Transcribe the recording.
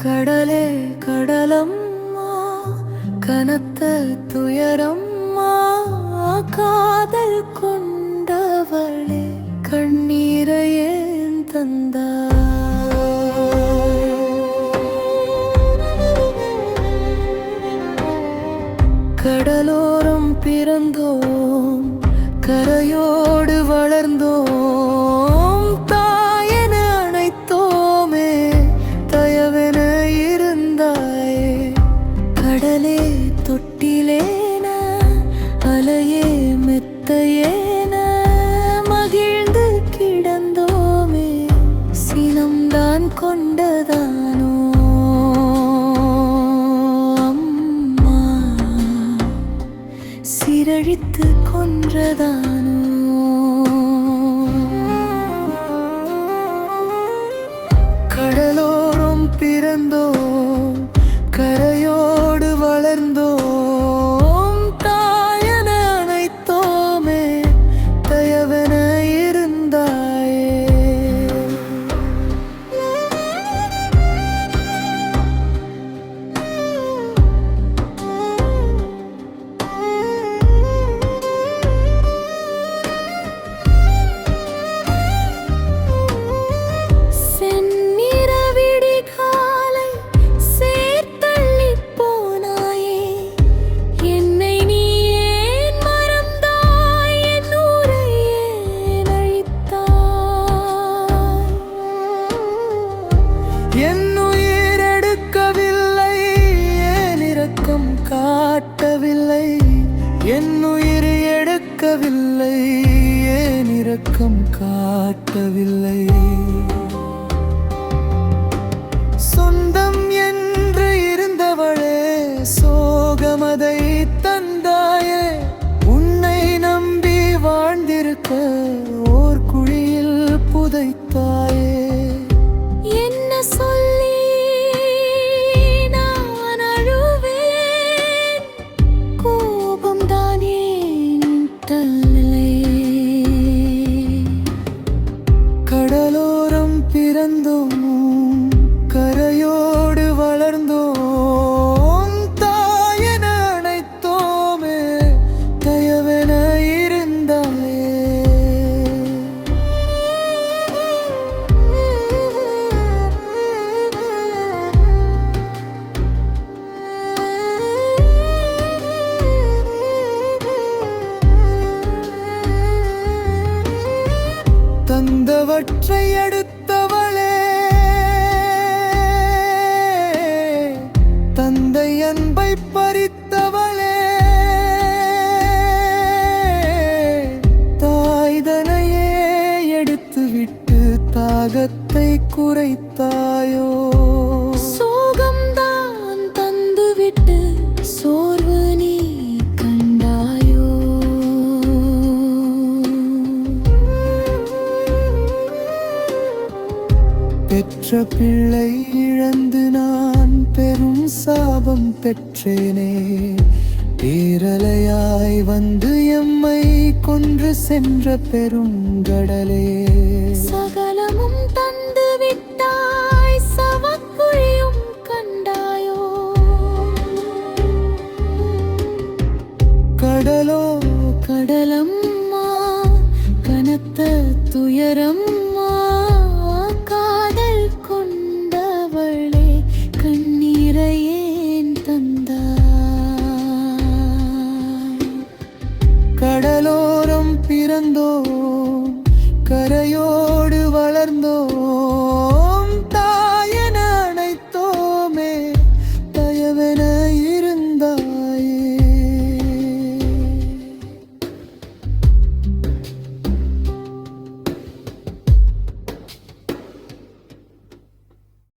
கடலே கடலம்மா கனத்த துயரம்மா காதல் கொண்டவளே கண்ணீரை ஏன் தந்தாய்? கடலோரம் பிறந்தோம் கரையோடு வளர்ந்தோம் தாயென அணைத்தோமே தயவென இருந்தாயே கடலே தொட்டிலேன அலையே மெத்தையேன மகிழ்ந்து கிடந்தோமே சினம்தான் கொண்டதானோ அம்மா சிரழித்து கொன்றதானோ? கடலோரம் பிறந்தோம் கரையோடு வளர்ந்தோம் தாயென அணைத்தோமே தயவென இருந்தாயே என்னுயிர் எடுக்கவில்லை ஏன் இரக்கம் காட்டவில்லை? என்னுயிர் எடுக்கவில்லை ஏன் இரக்கம் காட்டவில்லை? சொந்தம் என்று இருந்தவளே சோகமதை தந்தாயே உன்னை நம்பி வாழ்ந்திருக்க ஓர் குழியில் புதைத்தாயே சொல்லி நான் அழுவேன் கோபம் தானே தலை கடலோரம் பிறந்தோம் கரையோடு வளர்ந்தோம் தாயென அணைத்தோமே தயவென இருந்தாயே தந்தவற்றை அடுத்தவளே தந்தை அன்பை பறித்தவளே தாய்தனையே எடுத்துவிட்டு தாகத்தை குறைத்தாயோ? சோகம்தான் தந்துவிட்டு சோர்வு நீ கண்டாயோ? பெற்ற பிள்ளை இழந்து நான் பெரும் சாபம் பெற்றேனே பேரலையாய் வந்து எம்மை கொன்று சென்ற பெருங்கடலே சகலமும் தந்து விட்டாய் சவக்குழியும் கண்டாயோ? கடலோ கடலம்மா கனத்த துயரம்மா காதல் கொண்டவளே கண்ணீரை ஏன் தந்தாய்? கடலோரம் பிறந்தோம் கரையோடு வளர்ந்தோம்